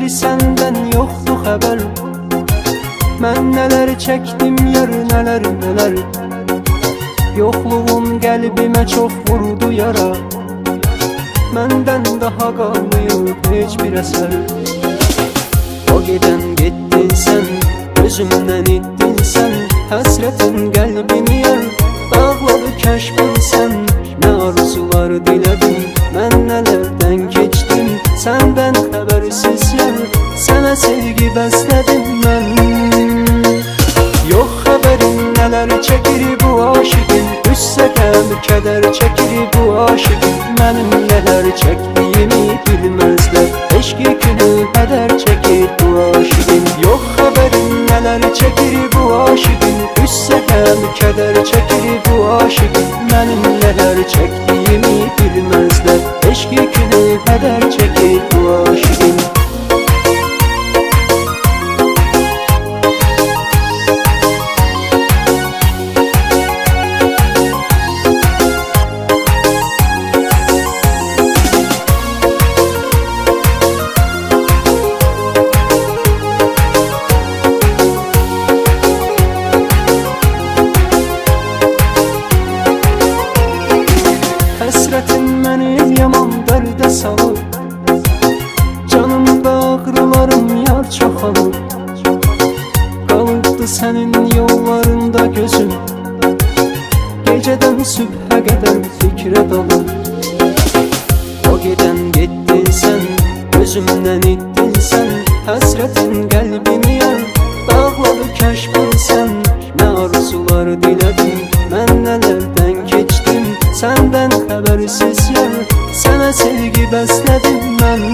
bir senden yoktu haber. Mən nələr çəkdim yer, nələr nələr. Yoxluğun qəlbimə çox vurdu yara. Məndən daha qalmayıb heç bir əsər. O gedən getdin sən, özümdən itdin sən. Həsrətin qəlbimi yer, dağladı kəşfin sən. Nə arzular dilədin, mən nələrdən keçdim. Səndən xəbərsiz yer, sənə sevgi bəslədim mən. Yox xəbərin nələr çəkir bu aşiqin. Qüssə qəm, kədər çəkir bu aşiqin. Mənim nələr çəkdiyimi bilməzlər. Eşqi günü hədər çəkir bu aşiqin. Yox xəbərin nələr çəkir bu aşiqin. Qüssə qəm, kədər çəkir bu aşiqin. Mənim nələr çəkdiyimi bilməzlər. Eşqi günü hədər çəkir bu aşiqin. Həsrətin məni yaman dərdə salır. Canımda ağrılarım yar çoxalır. Qalıbdı sənin yollarında gözüm. Gecədən sübhə qədər fikrə dalır. O gedən getdin sən, özümdən itdin sən. Həsrətin qəlbimi yar, dağladı kəşfin sən. Nə arzular dilədin, mən nələrdən keçdim. Səndən xəbərsiz yer, sənə sevgi bəslədim mən.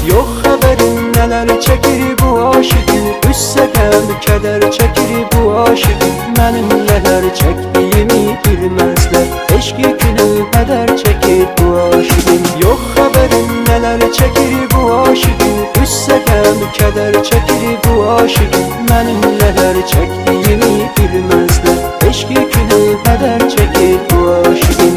Yox xəbərin nələr çəkir bu aşiqin. Qüssə qəm, kədər çəkir bu aşiqin. Mənim nələr çəkdiyimi bilməzlər. Eşqi günü hədər çəkir bu aşiqin. Yox xəbərin nələr çəkir bu aşiqin. Qüssə qəm, kədər çəkir bu aşiqin. Mənim nələr çəkdiyimi bilməzlər. Eşqi günü hədər çəkir bu aşiqin.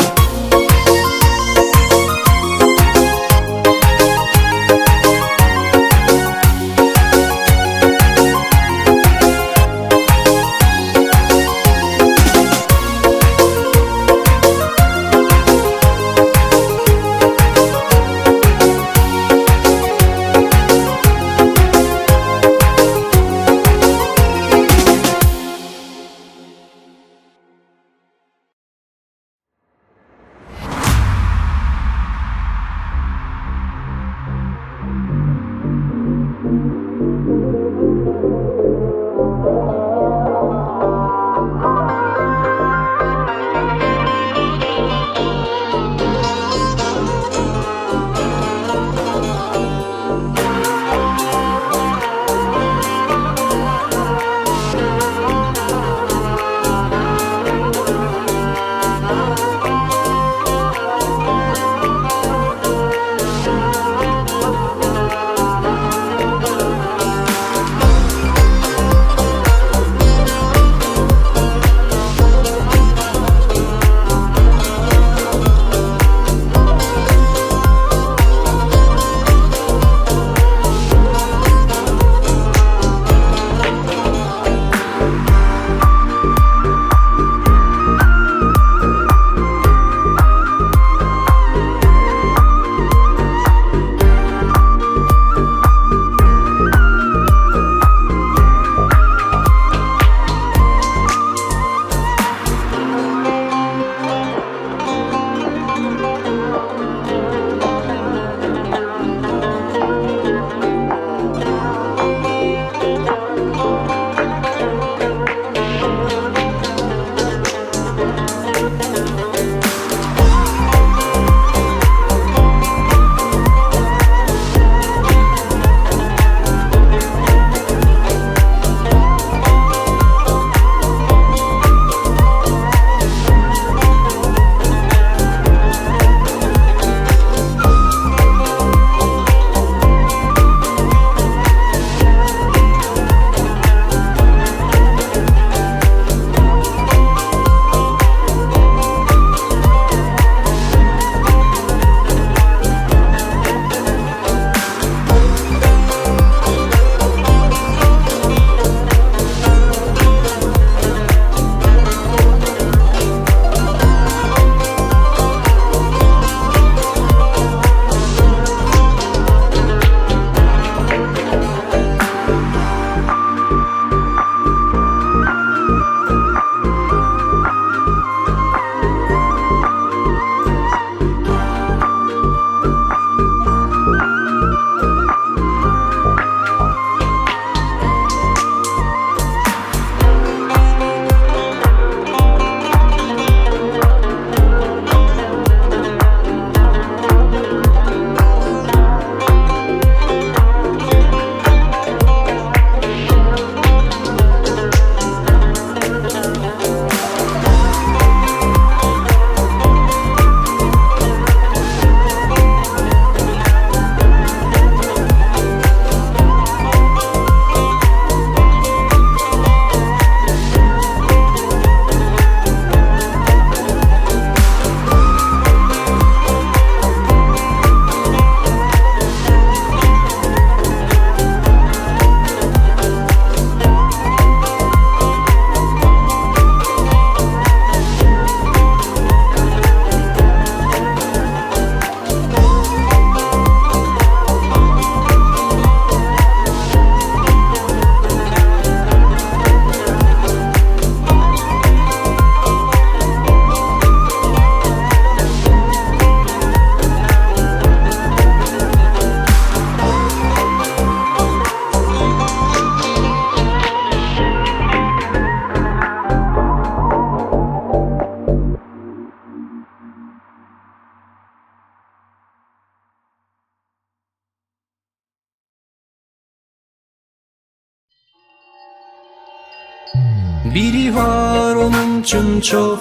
Biri var onun üçün çox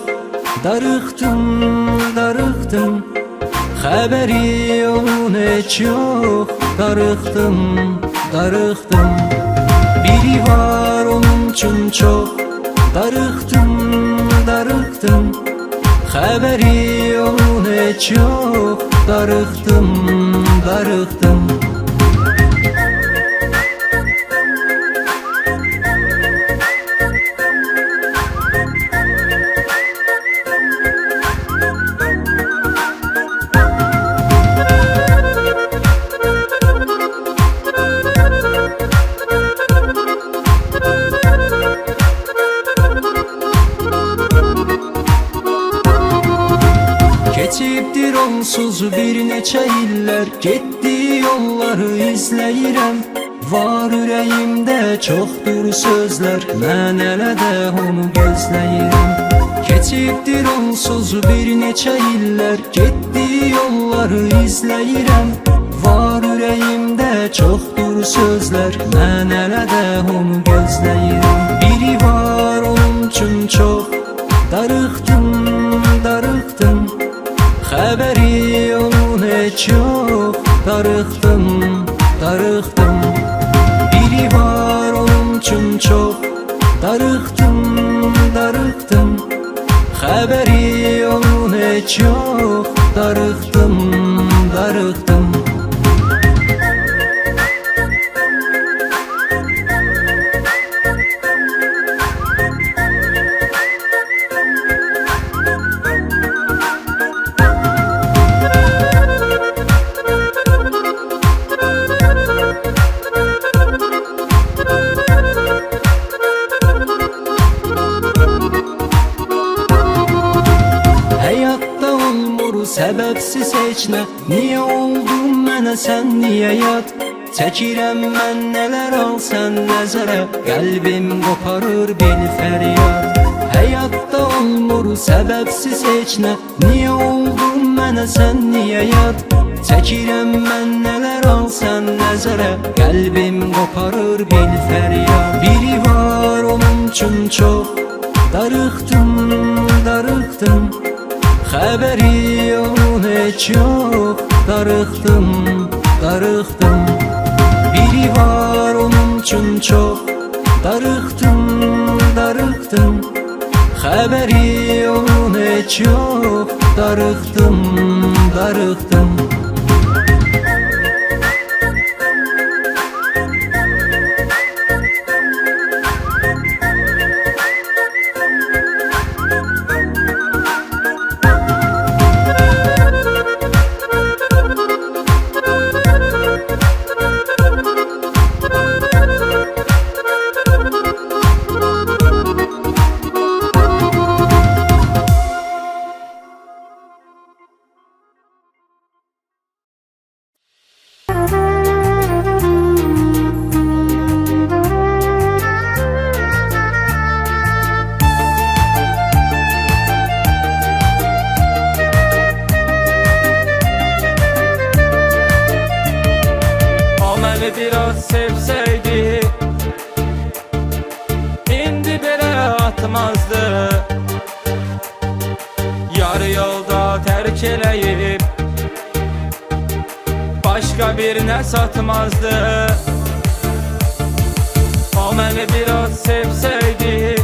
darıxdım, darıxdım. Xəbəri onun heç yox, darıxdım, darıxdım. Biri var onun üçün çox darıxdım, darıxdım. Xəbəri onun heç yox, darıxdım, darıxdım. Keçibdir onsuz bir neçə illər, getdi yolları izləyirəm. Var ürəyimdə çoxdur sözlər, mən hələ də onu gözləyirəm. Keçibdir onsuz bir neçə illər, getdi yolları izləyirəm. Var ürəyimdə çoxdur sözlər, mən hələ də onu gözləyirəm. Biri var onun üçün çox darıxdım, darıxdım. Xəbəri onun heç yox, darıxdım, darıxdım. Biri var onun üçün çox darıxdım, darıxdım. Xəbəri onun heç yox, darıxdım, darıxdım. Səbəbsiz heç nə, niyə oldun mənə sən niyə yad? Çəkirəm mən nələr alsan nəzərə, qəlbim qoparır beni fəryad. Həyatda olmur səbəbsiz heç nə, niyə oldun mənə sən niyə yad? Çəkirəm mən nələr alsan nəzərə, qəlbim qoparır beni fəryad. Biri var onun üçün çox darıxdım, darıxdım. Xəbəri onun heç yox, darıxdım, darıxdım. Biri var onun üçün çox darıxdım, darıxdım. Xəbəri onun heç yox, darıxdım, darıxdım. Biraz sevseydi indi belə atmazdı. Yarı yolda tərk eləyib başqa birinə satmazdı. O məni biraz sevseydi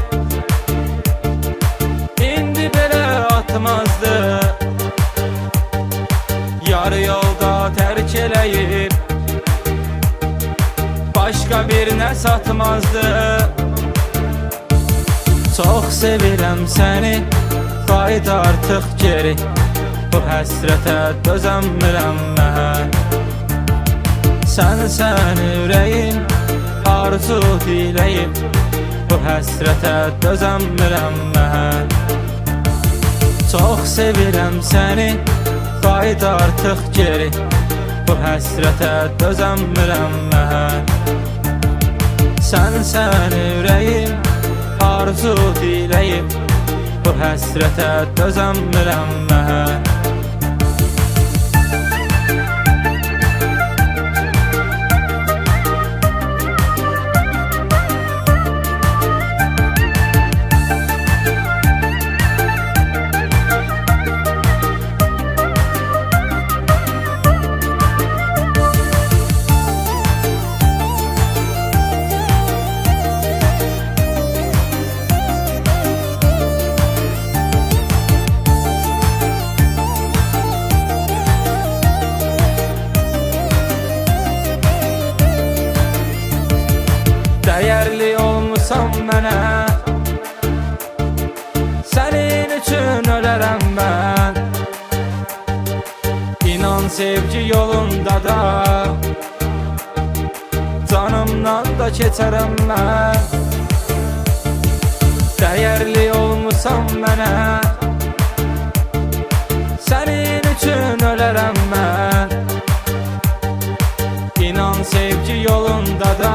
indi belə atmazdı. Yarı yolda tərk eləyib başqa birinə satmazdı. Çox sevirəm səni, qayıt artıq geri. Bu həsrətə dözəmirəm mən. Sən ürəyin arzu diləyib. Bu həsrətə dözəmirəm mən. Çox sevirəm səni, qayıt artıq geri. Bu həsrətə dözəmirəm mən. Sən ürəyim arzu diləyib. Bu həsrətə dözəmirəm mən. sevgi yolunda da canımdan da keçərəm mən. Dəyərli olmusan mənə, sənin üçün ölərəm mən. İnan sevgi yolunda da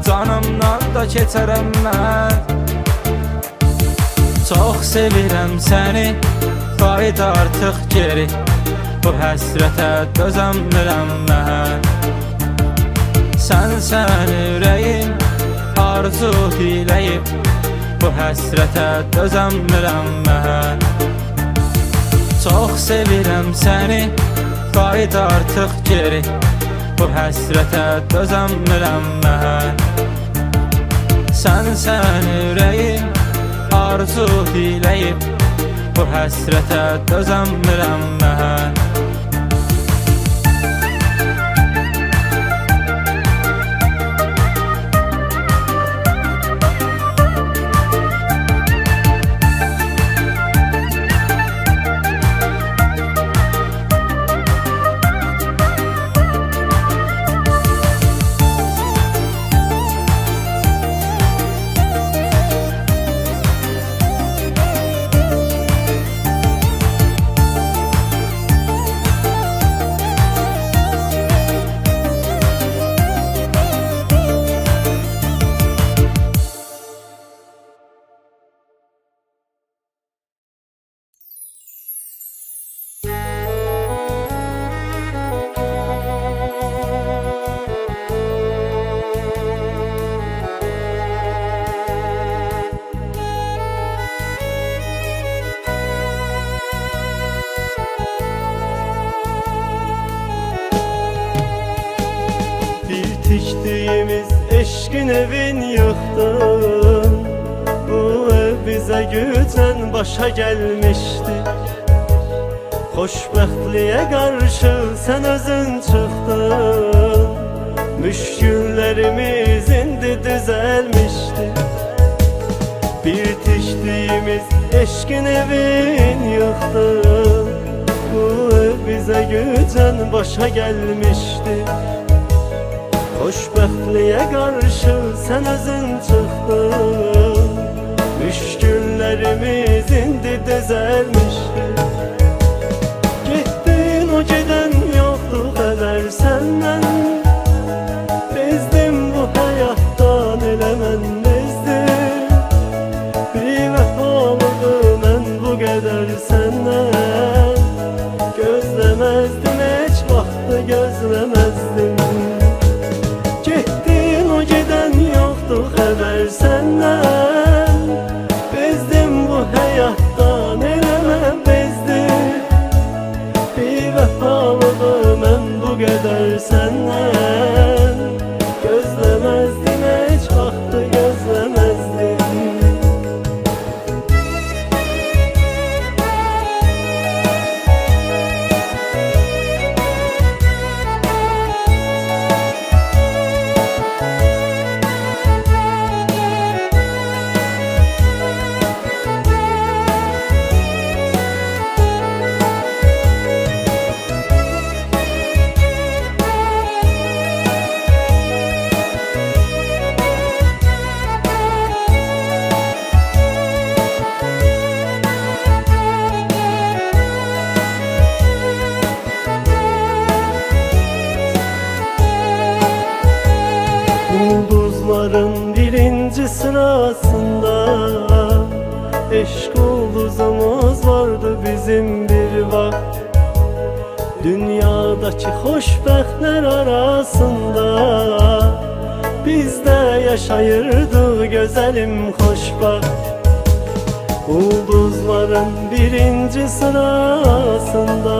canımdan da keçərəm mən. Çox sevirəm səni, qayıt artıq geri, bu həsrətə dözəmirəm mən. Sən ürəyim arzu diləyib, bu həsrətə dözəmirəm mən. Çox sevirəm səni, qayıt artıq geri, bu həsrətə dözəmirəm mən. Sən ürəyim arzu diləyib, bu həsrətə dözəmirəm mən. Tiktiğimiz eşkin evin yıktın. Bu ev bize gücen başa gelmişti. Xoşbəxtliyə karşı sen özün çıktın. Müşküllerimiz indi düzelmişti. Bir tiktiğimiz eşkin evin yıktın. Bu ev bize gücen başa gelmişti. Xoşbəxtliyə qarşı sən özün çıxdın. Müşküllərimiz indi düzəlmişdi. Getdin, o gedən yoxdur xəbər səndən. Bezdim bu həyatdan, elə mən bezdim. Bir vəfalığı mən bu qədər səndən. Gözləməzdim, heç vaxtı gözləməzdim. Xəbər səndən. Bezdim bu həyatdan, elə mən bezdim. Bir vəfalığı mən bu qədər səndən. Gözləməzdim, heç vaxtı gözləməzdim. Ulduzların birinci sırasında eşk ulduzumuz vardı bizim bir vakt. Dünyadaki xoşbəxtlər arasında biz de yaşayırdık güzelim xoşbəxt. Ulduzların birinci sırasında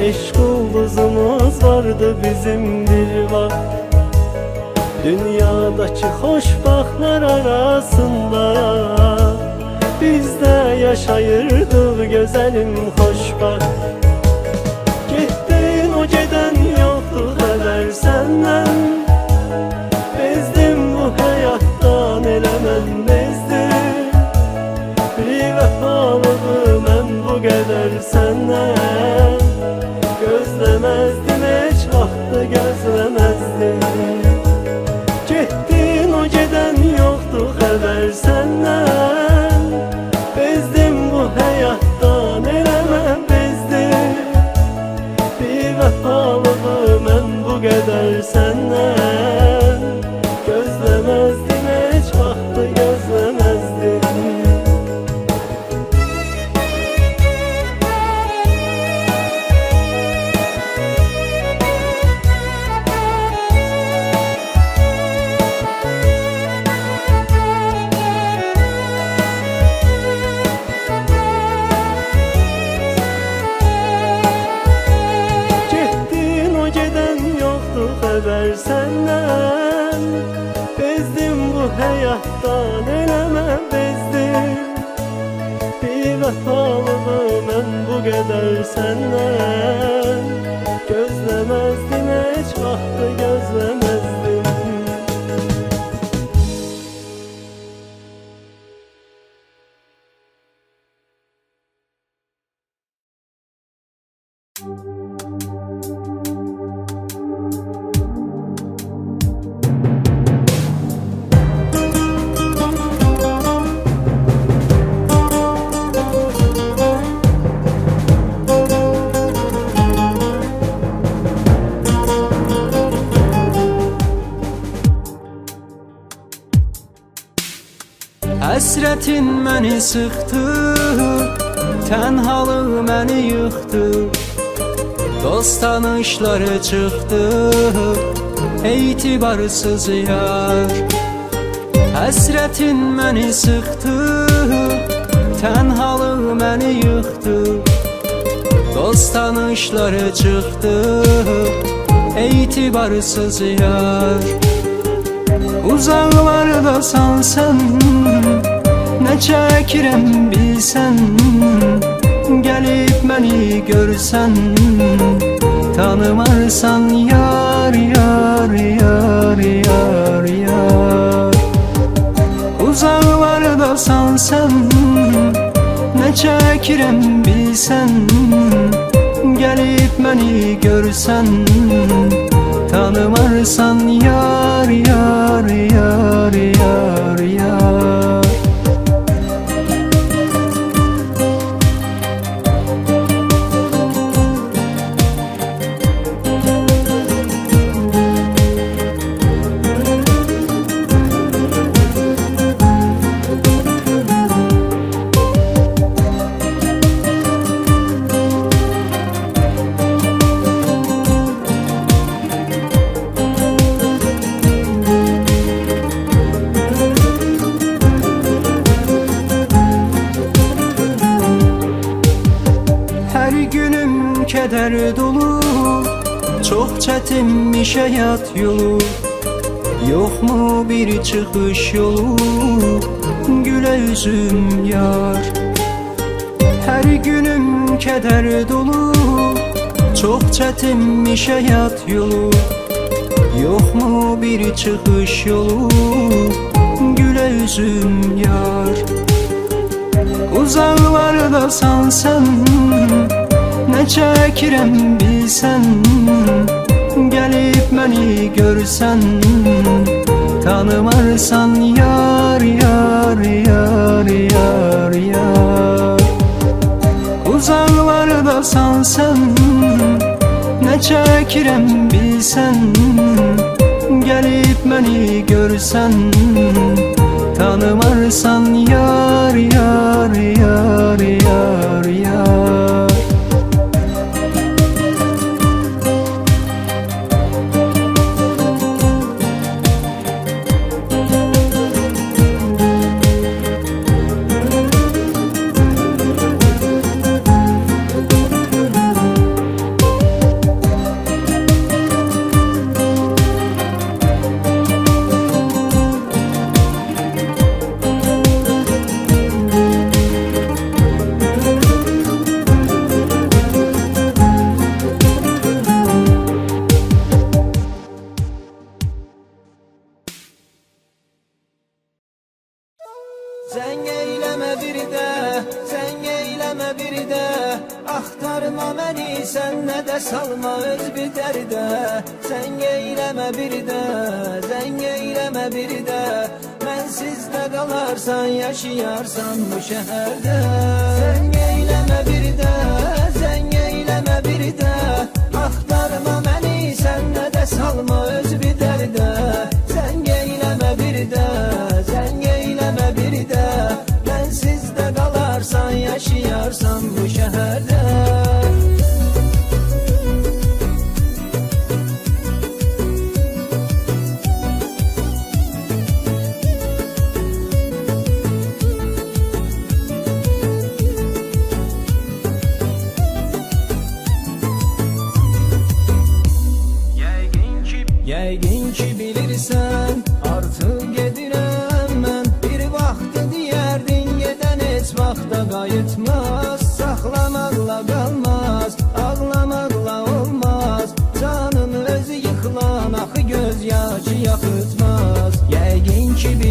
eşk ulduzumuz vardı bizim bir vakt. Dünyadaki xoşbəxtlər arasında biz de yaşayırdık güzelim xoşbəxt. Getdin, o gedən yoxdur xəbər səndən. Bezdim bu həyatdan, elə mən bezdim. Bir vəfalığı mən bu qədər səndən. bu həyatdan eləmə bezdim. Bir vəfalığı mən bu qədər səndən gözləməzdim, heç vaxtı gözləməzdim. Xəbər səndən bezdim, bu həyatdan eləmə bezdim. Bir vəfalığı mən bu qədər səndən gözləməzdim, heç vaxtı gözləməzdim. Həsrətin məni sıxdı, tənhalıq məni yıxdı. Dost tanışları çıxdı, etibarsız yar. Həsrətin məni sıxdı, tənhalıq məni yıxdı. Dost tanışları çıxdı, etibarsız yar. Uzaqlardasan sən, nə çəkirəm bilsən. Gəlib məni görsən, tanımarsan yar, yar, yar, yar, yar. Uzaqlardasan sən, nə çəkirəm bilsən. Gəlib məni görsən, tanımarsan yar, yar, yar, yar, yar. Kədər dolu, çox çətinmiş həyat yolu. Yoxmu bir çıxış yolu, gülə üzüm yar. Hər günüm kədər dolu, çox çətinmiş həyat yolu. Yoxmu bir çıxış yolu, gülə üzüm yar. Uzaqlardasan sən, nə çəkirəm bilsən. Gəlib məni görsən, tanımarsan yar, yar, yar, yar, yar. Uzaqlardasan sən, nə çəkirəm bilsən. Gəlib məni görsən, tanımarsan yar, yar, yar, yar, yar. Zəng eyləmə bir də, zəng eyləmə bir də. Axtarma məni, sən nə də salma öz bir dərdə. Zəng eyləmə bir də, zəng eyləmə bir də. Mənsiz də qalarsan, yaşayarsan bu şəhərdə.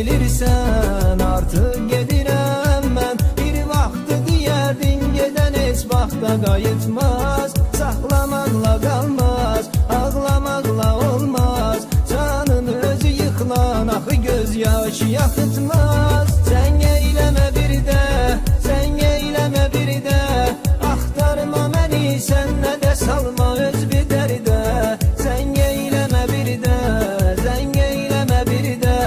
bilirsən artıq gedirəm mən. Bir vaxtı deyərdin gedən heç vaxta qayıtmaz. Saxlamaqla qalmaz, ağlamaqla olmaz. Canın özü yıxılan axı göz yaşı yaxıtmaz. Sən eyləmə bir də, sən eyləmə bir də. Axtarma məni, sən nə də salma öz bir dərdə. Sən eyləmə bir də, sən eyləmə bir də.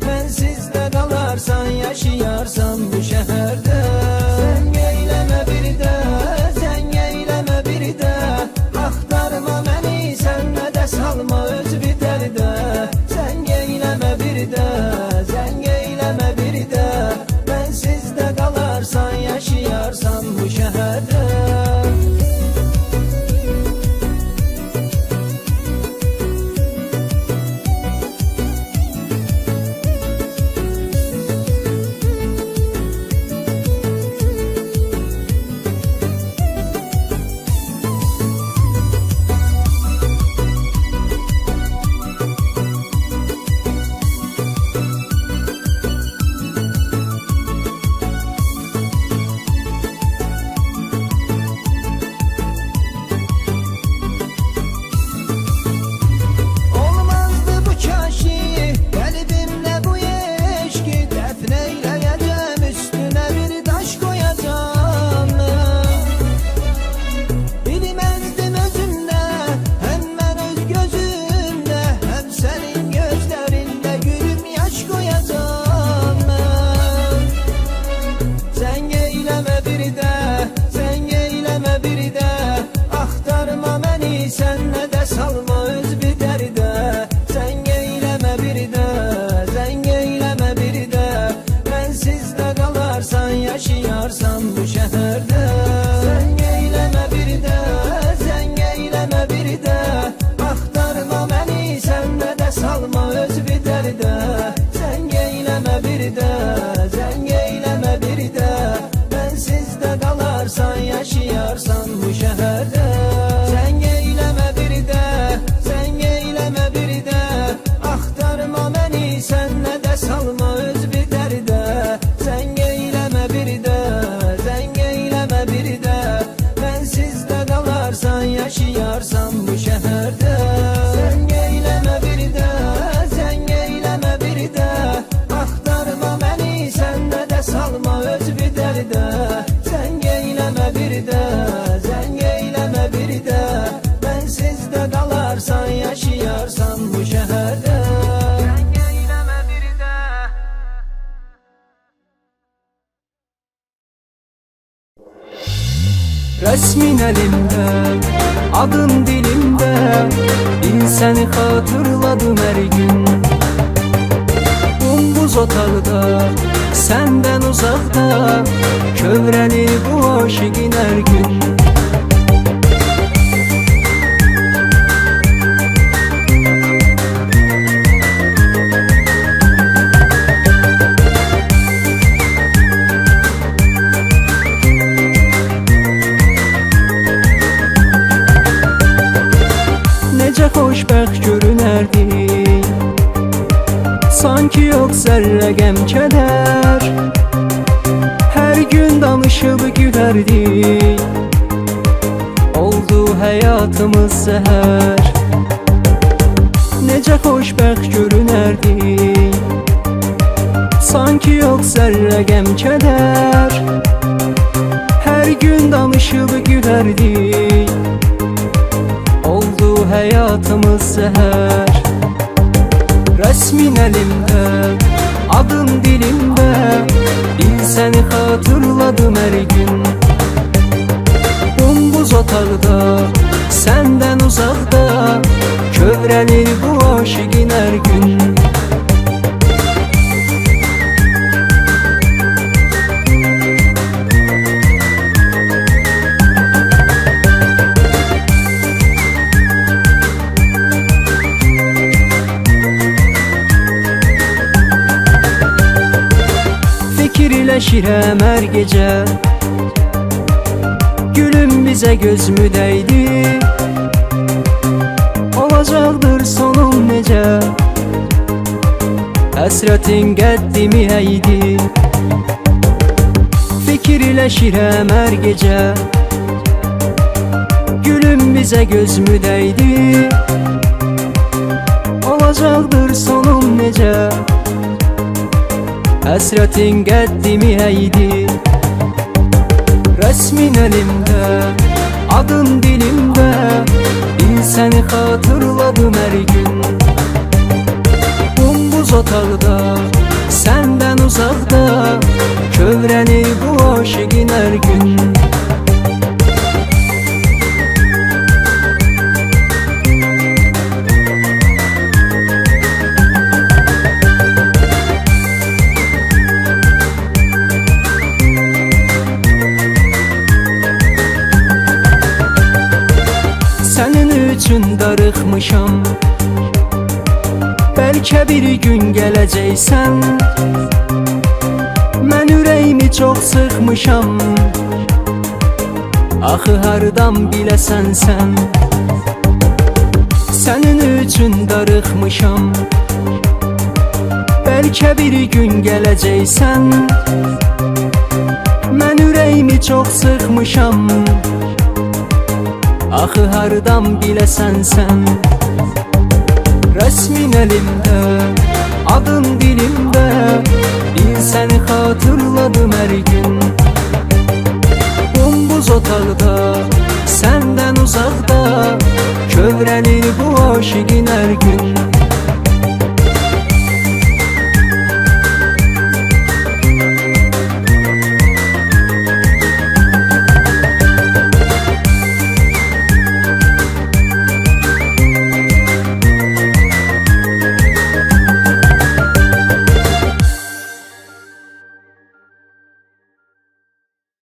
Mənsiz də qalarsan, yaşayarsan bu şəhərdə. Sən eyləmə bir də, sən eyləmə bir də. Axtarma məni, sən nə də salma öz bir dərdə. Sən eyləmə bir də, sən eyləmə bir də. Mənsiz də qalarsan, yaşayarsan bu şəhərdə. Olmazdı bu kaşi, qəlbimdə bu eşki. Dəfn eyləyəcəm, üstünə bir daş qoyacam. Bilməzdim özümdə, həm mən öz gözümdə, həm sənin gözlərində gülüm yaş qoyacam. Sən eyləmə bir də, sən eyləmə bir də. Axtarma məni, sən nə də salma öz bir dərdə. Sən eyləmə bir də, sən eyləmə bir də. Mənsiz də qalarsan, yaşayarsan bu şəhərdə. Sən eyləmə bir də, sən eyləmə bir də. Axtarma məni, sən nə də salma öz bir dərdə. Sən eyləmə bir də, sən eyləmə bir də. Mənsiz də qalarsan, yaşayarsan bu şəhərdə. Sən eyləmə bir də, sən eyləmə bir də. Axtarma məni, sən nə də salma öz bir dərdə. Sən eyləmə bir də, sən eyləmə bir də. Mənsiz də qalarsan, yaşayarsan bu şəhərdə. Sən eyləmə bir də, sən eyləmə bir də. Axtarma məni, sən nə də salma öz bir dərdə. Sən eyləmə bir də, sən eyləmə bir də. Mənsiz də qalarsan, yaşayarsan bu şəhərdə. Sən eyləmə bir də. Resmin elimde, adın dilimde. Bil seni hatırladım her gün. Buz otaqda, senden uzakta. Kövrəlir bu aşıqın her gün. Necə xoşbəxt görünərdi, sanki yox zərrə qəm kədər. Hər gün danışıb gülərdik, oldu həyatımız zəhər. Necə xoşbəxt görünərdi, sanki yox zərrə qəm kədər. Hər gün danışıb gülərdik, oldu həyatımız zəhər. Resmin elimde, adın dilimde. Bil seni hatırladım her gün. Buz otaqda, senden uzakta. Kövrəlir bu aşıqın her gün. Fikirləşirəm hər gecə, gülüm bizə gözmü dəydi. Olacaqdır sonum necə, Həsrətin qəddimi əydi. Fikirləşirəm hər gecə, gülüm bizə gözmü dəydi. Olacaqdır sonum necə, həsrətin qəddimi əydi. Rəsmin əlimdə, adın dilimdə, bil səni xatırladım hər gün. Bombuz otaqda, səndən uzaqda, kövrənir bu aşıqin hər gün. Sənin üçün darıxmışam, bəlkə bir gün gələcəksən. Mən ürəyimi çox sıxmışam, axı hardan biləsən sən. Sənin üçün darıxmışam, bəlkə bir gün gələcəksən. Mən ürəyimi çox sıxmışam, axı hardan biləsən sən. Rəsmin əlimdə, adın dilimdə, bil səni xatırladım hər gün. Bombuz otaqda,